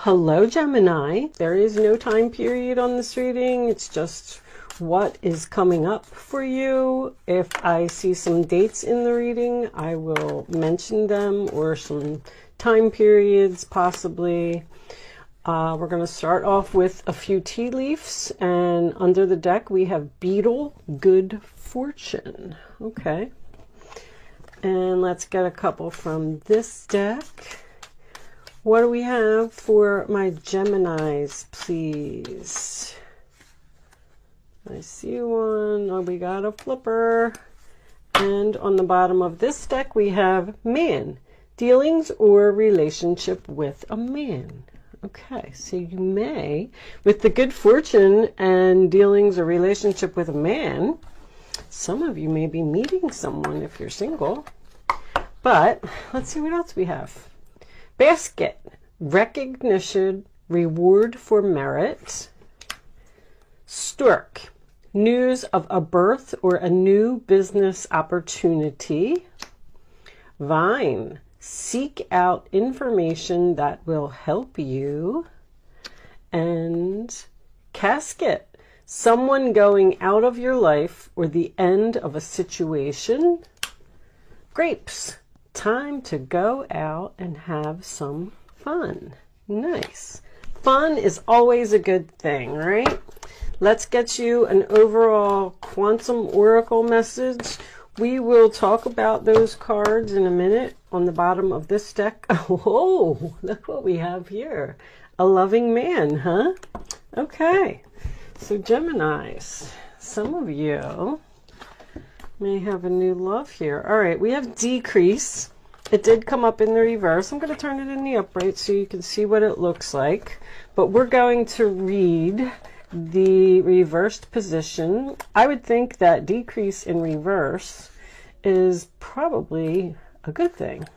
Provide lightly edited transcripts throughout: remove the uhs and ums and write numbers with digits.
Hello, Gemini. There is no time period on this reading. It's just what is coming up for you. If I see some dates in the reading, I will mention them, or some time periods possibly. We're going to start off with a few tea leaves, and under the deck we have Beetle, Good Fortune. Okay. And let's get a couple from this deck. What do we have for my Geminis, please? I see one. Oh, we got a flipper. And on the bottom of this deck, we have man, dealings or relationship with a man. Okay, so you may, with the good fortune and dealings or relationship with a man, some of you may be meeting someone if you're single. But let's see what else we have. Basket, recognition, reward for merit. Stork, news of a birth or a new business opportunity. Vine, seek out information that will help you. And casket, someone going out of your life or the end of a situation. Grapes, time to go out and have some fun. Nice. Fun is always a good thing, right? Let's get you an overall quantum oracle message. We will talk about those cards in a minute. On the bottom of this deck, oh, look what we have here. A loving man, huh? Okay. So Geminis, some of you may have a new love here. All right, we have decrease. It did come up in the reverse. I'm going to turn it in the upright so you can see what it looks like. But we're going to read the reversed position. I would think that decrease in reverse is probably a good thing.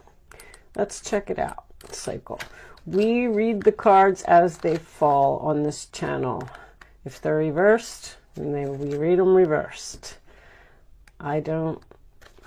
Let's check it out. Cycle. We read the cards as they fall on this channel. If they're reversed, then we read them reversed. I don't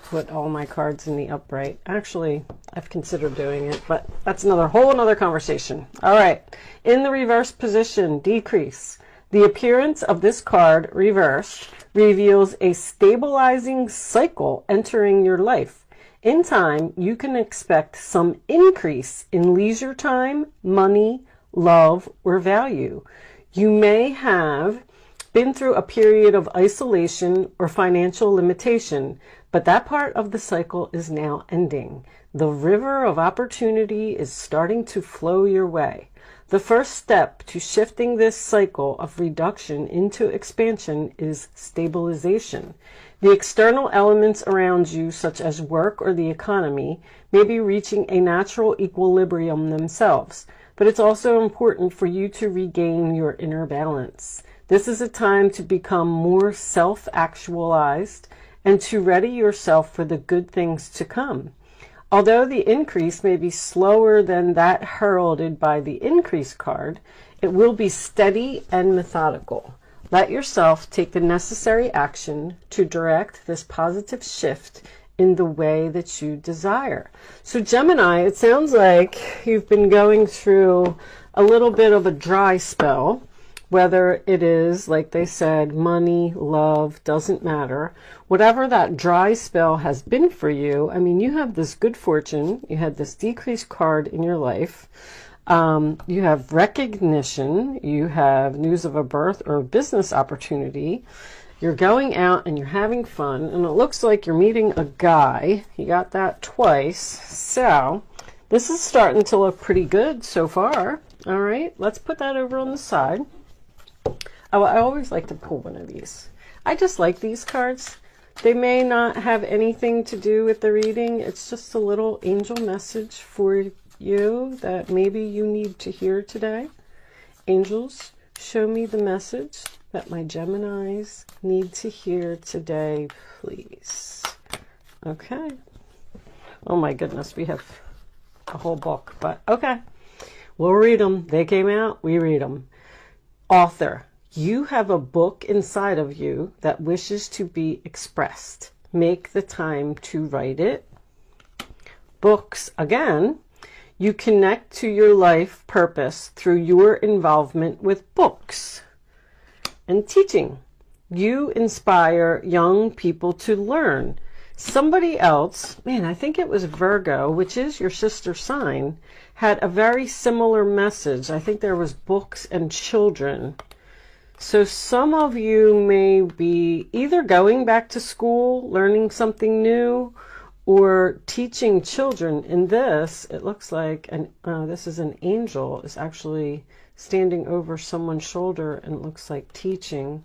put all my cards in the upright. Actually, I've considered doing it, but that's another whole another conversation. All right. In the reverse position, decrease. The appearance of this card, reversed, reveals a stabilizing cycle entering your life. In time, you can expect some increase in leisure time, money, love, or value. You may have been through a period of isolation or financial limitation, but that part of the cycle is now ending. The river of opportunity is starting to flow your way. The first step to shifting this cycle of reduction into expansion is stabilization. The external elements around you, such as work or the economy, may be reaching a natural equilibrium themselves, but it's also important for you to regain your inner balance. This is a time to become more self-actualized and to ready yourself for the good things to come. Although the increase may be slower than that heralded by the increase card, it will be steady and methodical. Let yourself take the necessary action to direct this positive shift in the way that you desire. So Gemini, it sounds like you've been going through a little bit of a dry spell. Whether it is, like they said, money, love, doesn't matter. Whatever that dry spell has been for you, I mean, you have this good fortune. You had this decreased card in your life. You have recognition. You have news of a birth or a business opportunity. You're going out and you're having fun. And it looks like you're meeting a guy. You got that twice. So this is starting to look pretty good so far. All right, let's put that over on the side. Oh, I always like to pull one of these. I just like these cards. They may not have anything to do with the reading. It's just a little angel message for you that maybe you need to hear today. Angels, show me the message that my Geminis need to hear today, please. Okay. Oh my goodness, we have a whole book, but okay. We'll read them. They came out, we read them. Author, you have a book inside of you that wishes to be expressed. Make the time to write it. Books, again, You connect to your life purpose through your involvement with books and teaching. You inspire young people to learn. Somebody else, man, I think it was Virgo, which is your sister sign, had a very similar message. I think there was books and children. So some of you may be either going back to school, learning something new, or teaching children. In this, it looks like this is an angel is actually standing over someone's shoulder, and it looks like teaching,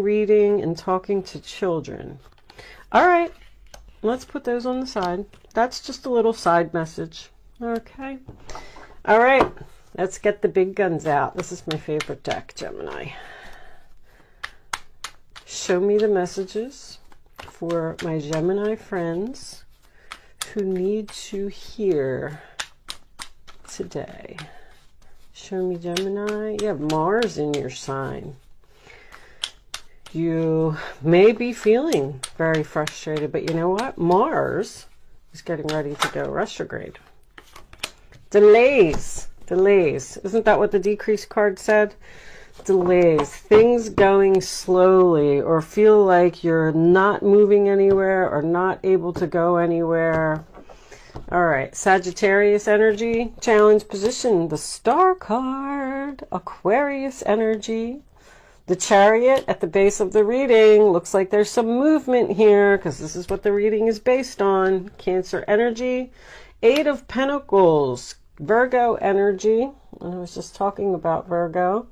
reading, and talking to children. All right, let's put those on the side. That's just a little side message. Okay. All right, let's get the big guns out. This is my favorite deck, Gemini. Show me the messages for my Gemini friends who need to hear today. Show me, Gemini. You have Mars in your sign. You may be feeling very frustrated, but you know what? Mars is getting ready to go retrograde. Delays. Isn't that what the decrease card said? Delays. Things going slowly, or feel like you're not moving anywhere or not able to go anywhere. All right, Sagittarius energy, challenge position, the Star card, Aquarius energy. The Chariot at the base of the reading. Looks like there's some movement here because this is what the reading is based on. Cancer energy. Eight of Pentacles. Virgo energy. And I was just talking about Virgo.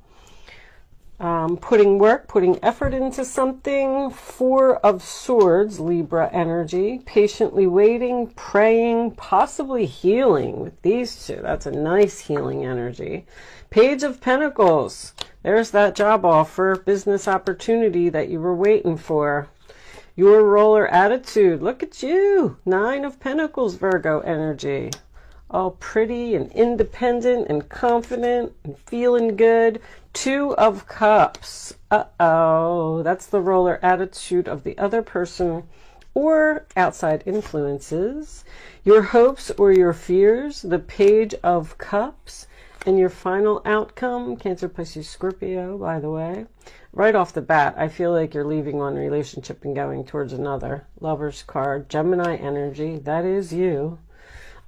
Putting effort into something. Four of Swords. Libra energy. Patiently waiting, praying, possibly healing with these two. That's a nice healing energy. Page of Pentacles. There's that job offer, business opportunity that you were waiting for. Your roller attitude. Look at you. Nine of Pentacles, Virgo energy. All pretty and independent and confident and feeling good. Two of Cups. Uh-oh. That's the roller attitude of the other person or outside influences. Your hopes or your fears. The Page of Cups. And your final outcome, Cancer, Pisces, Scorpio, by the way. Right off the bat, I feel like you're leaving one relationship and going towards another. Lover's card, Gemini energy, that is you.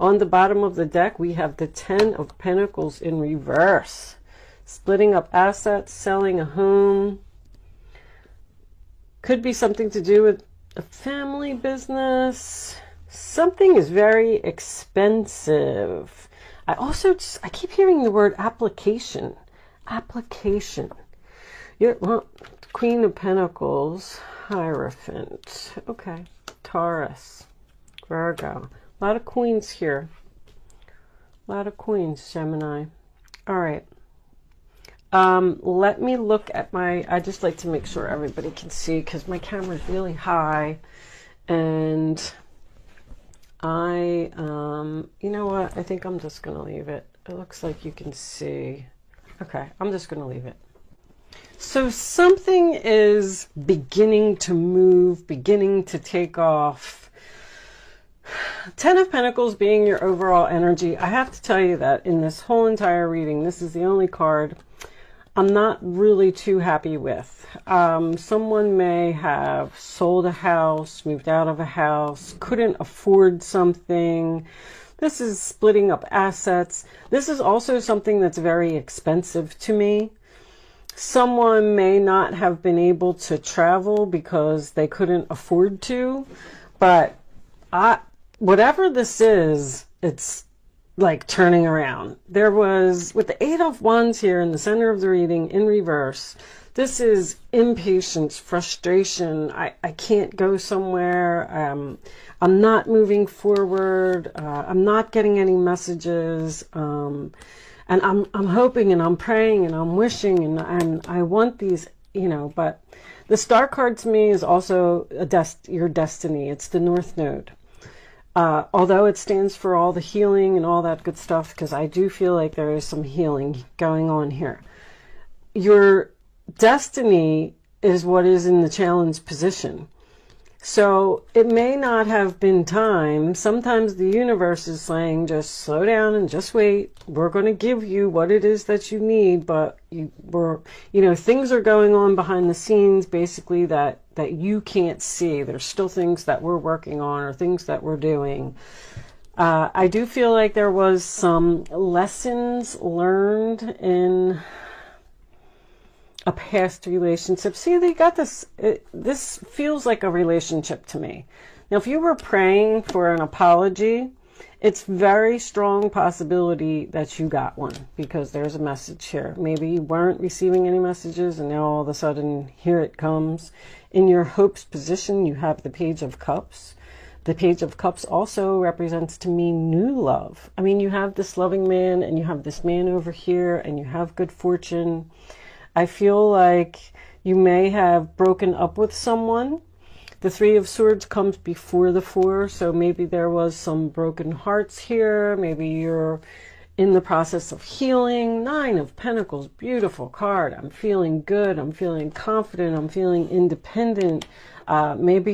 On the bottom of the deck, we have the Ten of Pentacles in reverse. Splitting up assets, selling a home. Could be something to do with a family business. Something is very expensive. I keep hearing the word application. Application. Well, Queen of Pentacles, Hierophant. Okay. Taurus, Virgo. A lot of queens here. A lot of queens, Gemini. All right. Let me look at I just like to make sure everybody can see because my camera's really high. And you know what? I think I'm just going to leave it. It looks like you can see. Okay, I'm just going to leave it. So something is beginning to move, beginning to take off. Ten of Pentacles being your overall energy. I have to tell you that in this whole entire reading, this is the only card I'm not really too happy with. Someone may have sold a house, moved out of a house, couldn't afford something. This is splitting up assets. This is also something that's very expensive to me. Someone may not have been able to travel because they couldn't afford to, but whatever this is, it's like turning around. There was, with the Eight of Wands here in the center of the reading in reverse, this is impatience, frustration. I can't go somewhere. I'm not moving forward. I'm not getting any messages. And I'm hoping and I'm praying and I'm wishing and I want these, but the Star card to me is also your destiny. It's the North Node. Although it stands for all the healing and all that good stuff, because I do feel like there is some healing going on here. Your destiny is what is in the challenge position. So it may not have been time. Sometimes the universe is saying, just slow down and just wait. We're going to give you what it is that you need, but things are going on behind the scenes, basically, that you can't see. There's still things that we're working on or things that we're doing. I do feel like there was some lessons learned in a past relationship. See, they got this. This feels like a relationship to me. Now, if you were praying for an apology, it's very strong possibility that you got one, because there's a message here. Maybe you weren't receiving any messages and now all of a sudden here it comes. In your hopes position, you have the Page of Cups. The Page of Cups also represents to me new love. I mean, you have this loving man and you have this man over here and you have good fortune. I feel like you may have broken up with someone. The Three of Swords comes before the Four, so maybe there was some broken hearts here. Maybe you're in the process of healing. Nine of Pentacles, beautiful card. I'm feeling good. I'm feeling confident. I'm feeling independent. Maybe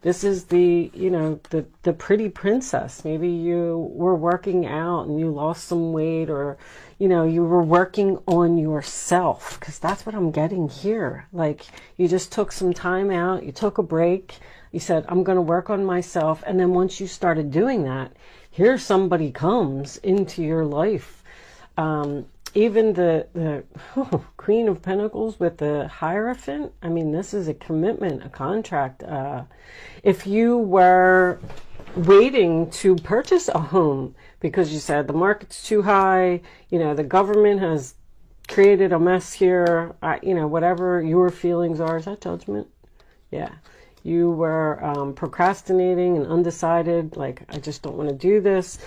this is the pretty princess. Maybe you were working out and you lost some weight, or, you were working on yourself, because that's what I'm getting here. Like, you just took some time out, you took a break, you said, I'm going to work on myself. And then once you started doing that, here somebody comes into your life. Even the Queen of Pentacles with the Hierophant. I mean, this is a commitment, a contract. If you were waiting to purchase a home because you said the market's too high, the government has created a mess here, whatever your feelings are, is that judgment? Yeah. You were procrastinating and undecided, like, I just don't want to do this.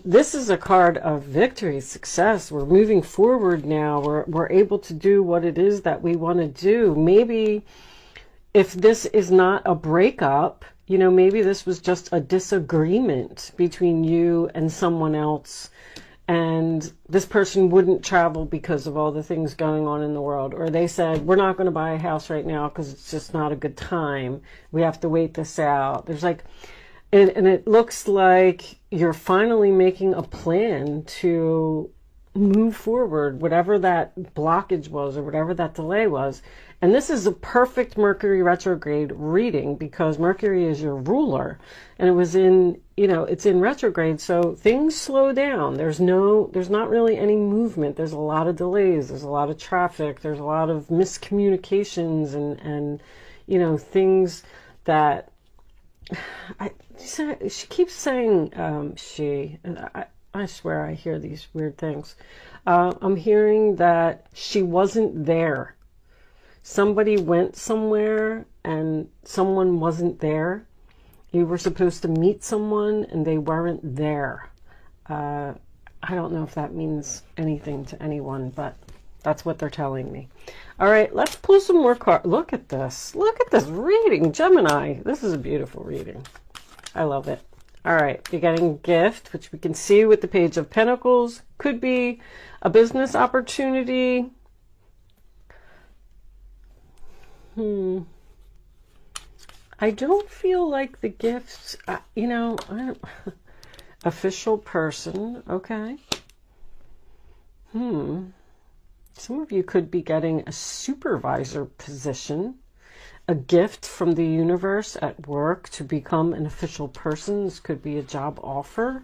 This is a card of victory, success. We're moving forward now. We're able to do what it is that we want to do. Maybe if this is not a breakup, maybe this was just a disagreement between you and someone else, and this person wouldn't travel because of all the things going on in the world. Or they said, we're not going to buy a house right now because it's just not a good time. We have to wait this out. There's like... And it looks like you're finally making a plan to move forward, whatever that blockage was or whatever that delay was. And this is a perfect Mercury retrograde reading, because Mercury is your ruler, and it was in, it's in retrograde. So things slow down. There's not really any movement. There's a lot of delays. There's a lot of traffic. There's a lot of miscommunications and things that... She keeps saying I swear I hear these weird things. I'm hearing that she wasn't there. Somebody went somewhere and someone wasn't there. You were supposed to meet someone and they weren't there. I don't know if that means anything to anyone, but that's what they're telling me. All right, let's pull some more cards. Look at this. Look at this reading, Gemini. This is a beautiful reading. I love it. All right, you're getting a gift, which we can see with the Page of Pentacles. Could be a business opportunity. I don't feel like the gifts, I don't, official person, okay. Some of you could be getting a supervisor position, a gift from the universe at work to become an official person. This could be a job offer.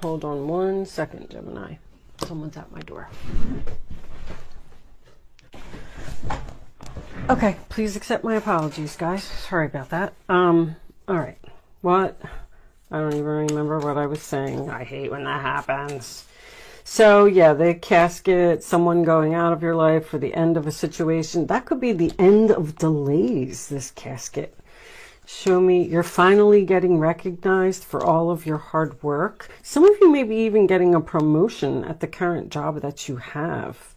Hold on one second, Gemini. Someone's at my door. Okay, please accept my apologies, guys. Sorry about that. All right. What? I don't even remember what I was saying. I hate when that happens. So, yeah, the casket, someone going out of your life for the end of a situation. That could be the end of delays, this casket. Show me you're finally getting recognized for all of your hard work. Some of you may be even getting a promotion at the current job that you have.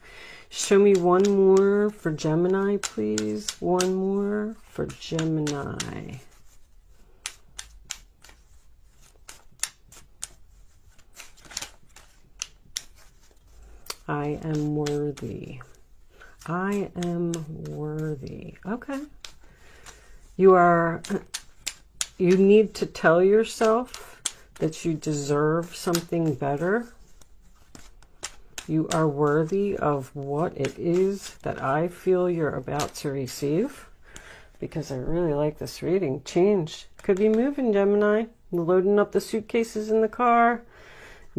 Show me one more for Gemini, please. One more for Gemini. I am worthy. I am worthy. Okay. You need to tell yourself that you deserve something better. You are worthy of what it is that I feel you're about to receive, because I really like this reading. Change. Could be moving, Gemini. Loading up the suitcases in the car.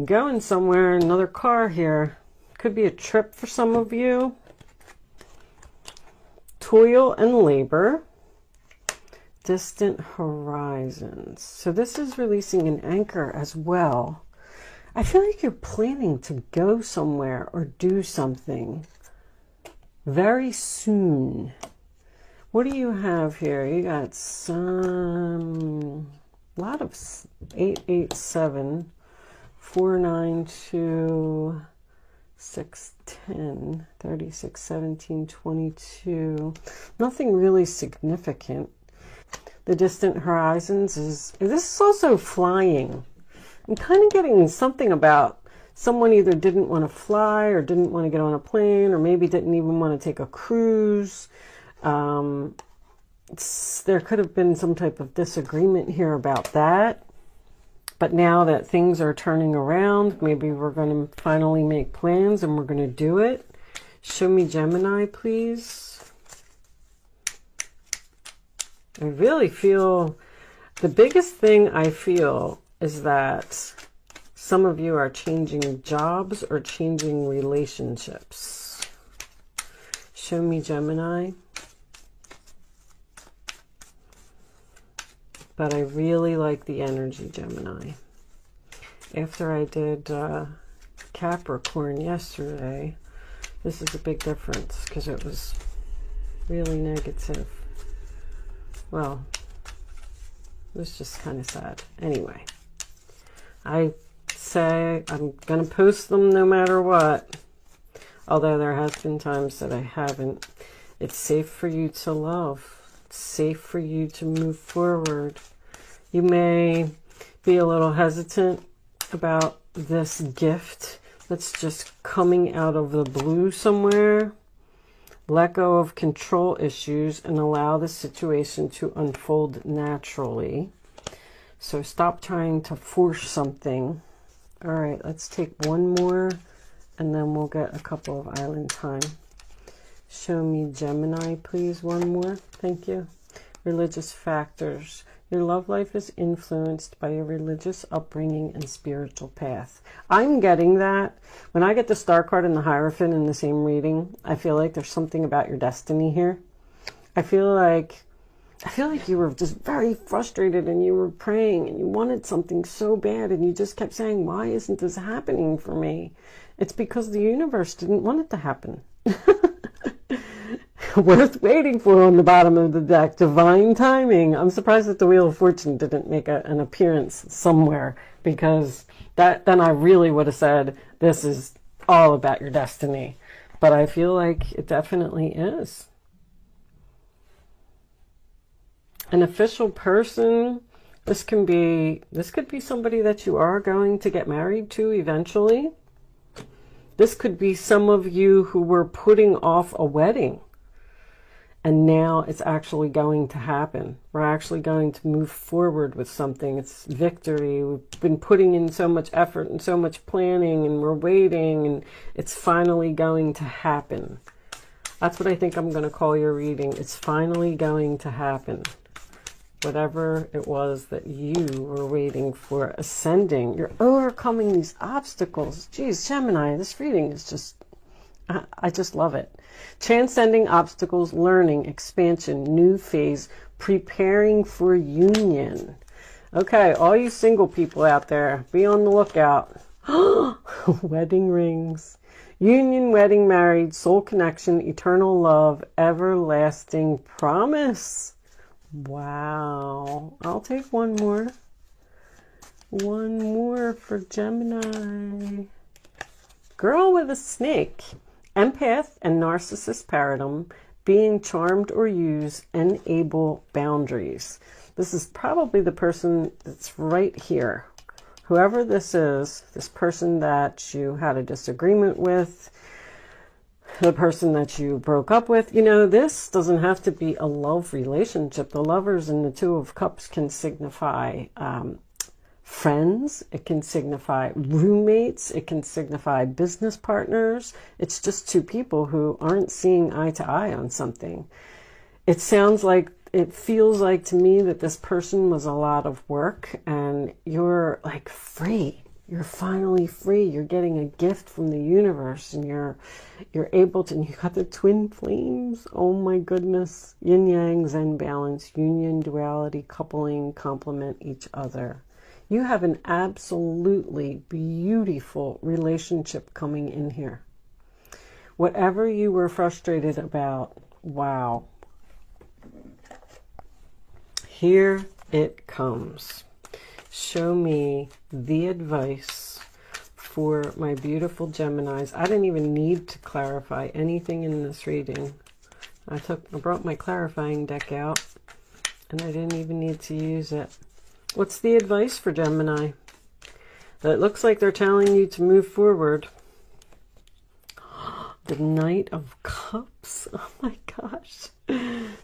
Going somewhere, another car here. Could be a trip for some of you. Toil and labor. Distant horizons. So this is releasing an anchor as well. I feel like you're planning to go somewhere or do something very soon. What do you have here? You got a lot of 887, 492, 610, 36, 17, 22. Nothing really significant. The distant horizons this is also flying. I'm kind of getting something about someone either didn't want to fly or didn't want to get on a plane, or maybe didn't even want to take a cruise. There could have been some type of disagreement here about that. But now that things are turning around, maybe we're going to finally make plans and we're going to do it. Show me Gemini, please. I really feel the biggest thing I feel is that some of you are changing jobs or changing relationships. Show me Gemini. But I really like the energy, Gemini. After I did Capricorn yesterday, this is a big difference because it was really negative. Well, it was just kind of sad. Anyway, I say I'm going to post them no matter what. Although there has been times that I haven't. It's safe for you to love. It's safe for you to move forward. You may be a little hesitant about this gift that's just coming out of the blue somewhere. Let go of control issues and allow the situation to unfold naturally. So stop trying to force something. All right, let's take one more and then we'll get a couple of island time. Show me Gemini, please. One more. Thank you. Religious factors. Your love life is influenced by your religious upbringing and spiritual path. I'm getting that. When I get the star card and the Hierophant in the same reading, I feel like there's something about your destiny here. I feel like you were just very frustrated and you were praying and you wanted something so bad and you just kept saying, why isn't this happening for me? It's because the universe didn't want it to happen. Worth waiting for on the bottom of the deck. Divine timing. I'm surprised that the Wheel of Fortune didn't make an appearance somewhere, because then I really would have said this is all about your destiny. But I feel like it definitely is. An official person. This could be somebody that you are going to get married to eventually. This could be some of you who were putting off a wedding. And now it's actually going to happen. We're actually going to move forward with something. It's victory. We've been putting in so much effort and so much planning, and we're waiting, and it's finally going to happen. That's what I think I'm going to call your reading. It's finally going to happen. Whatever it was that you were waiting for, ascending. You're overcoming these obstacles. Geez, Gemini, this reading is just, I just love it. Transcending obstacles, learning, expansion, new phase, preparing for union. Okay, all you single people out there, be on the lookout. Wedding rings. Union, wedding, married, soul connection, eternal love, everlasting promise. Wow. I'll take one more. One more for Gemini. Girl with a snake. Empath and narcissist paradigm, being charmed or used, enable boundaries. This is probably the person that's right here. Whoever this is, this person that you had a disagreement with, the person that you broke up with. You know, this doesn't have to be a love relationship. The Lovers and the Two of Cups can signify friends. It can signify roommates. It can signify business partners. It's just two people who aren't seeing eye to eye on something. It feels like to me that this person was a lot of work, and you're like free. You're finally free. You're getting a gift from the universe, and you're able to, and you got the twin flames. Oh my goodness. Yin yang, Zen balance, union, duality, coupling, complement each other. You have an absolutely beautiful relationship coming in here. Whatever you were frustrated about, wow. Here it comes. Show me the advice for my beautiful Geminis. I didn't even need to clarify anything in this reading. I brought my clarifying deck out, and I didn't even need to use it. What's the advice for Gemini? It looks like they're telling you to move forward. The Knight of Cups. Oh my gosh.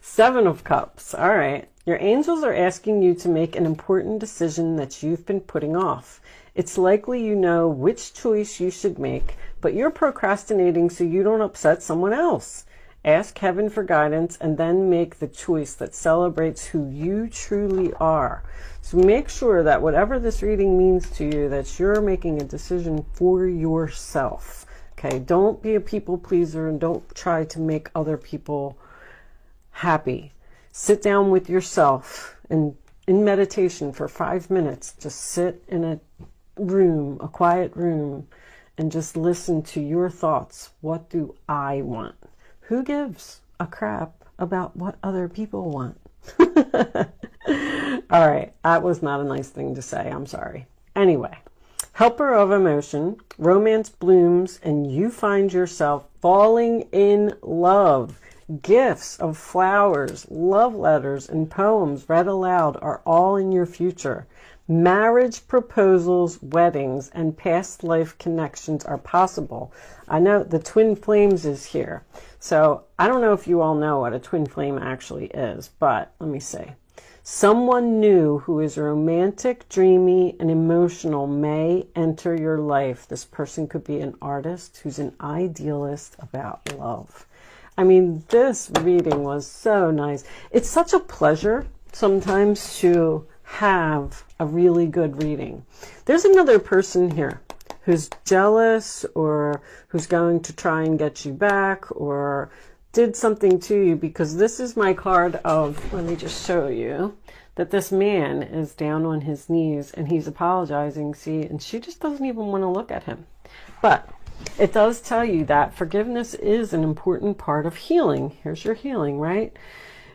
Seven of Cups. All right. Your angels are asking you to make an important decision that you've been putting off. It's likely you know which choice you should make, but you're procrastinating so you don't upset someone else. Ask heaven for guidance and then make the choice that celebrates who you truly are. So make sure that whatever this reading means to you, that you're making a decision for yourself. Okay, don't be a people pleaser and don't try to make other people happy. Sit down with yourself and in meditation for 5 minutes. Just sit in a room, a quiet room, and just listen to your thoughts. What do I want? Who gives a crap about what other people want? All right, that was not a nice thing to say. I'm sorry. Anyway. Helper of emotion, romance blooms, and you find yourself falling in love. Gifts of flowers, love letters, and poems read aloud are all in your future. Marriage proposals, weddings, and past life connections are possible. I know the twin flames is here. So I don't know if you all know what a twin flame actually is, but let me see. Someone new who is romantic, dreamy, and emotional may enter your life. This person could be an artist who's an idealist about love. I mean, this reading was so nice. It's such a pleasure sometimes to have a really good reading. There's another person here who's jealous or who's going to try and get you back or did something to you, because this is my card of, let me just show you, that this man is down on his knees and he's apologizing, see, and she just doesn't even want to look at him. But it does tell you that forgiveness is an important part of healing. Here's your healing, right?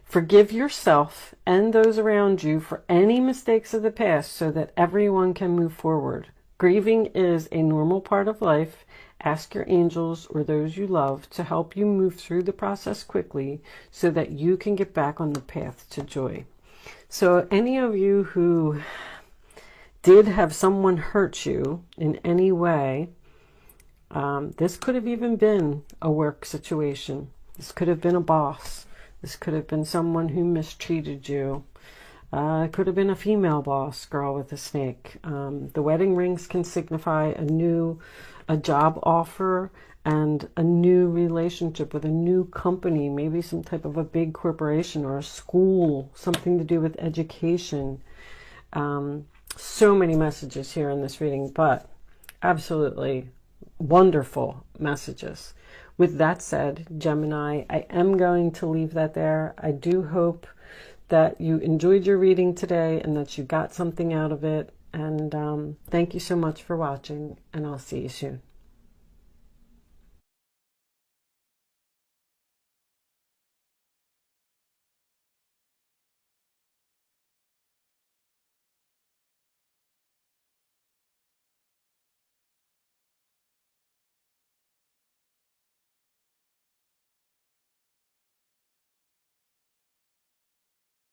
Forgive yourself and those around you for any mistakes of the past so that everyone can move forward. Grieving is a normal part of life. Ask your angels or those you love to help you move through the process quickly so that you can get back on the path to joy. So any of you who did have someone hurt you in any way, this could have even been a work situation. This could have been a boss. This could have been someone who mistreated you. It could have been a female boss, girl with a snake. The wedding rings can signify a job offer and a new relationship with a new company, maybe some type of a big corporation or a school, something to do with education. So many messages here in this reading, but absolutely wonderful messages. With that said, Gemini, I am going to leave that there. I do hope that you enjoyed your reading today and that you got something out of it. And thank you so much for watching, and I'll see you soon.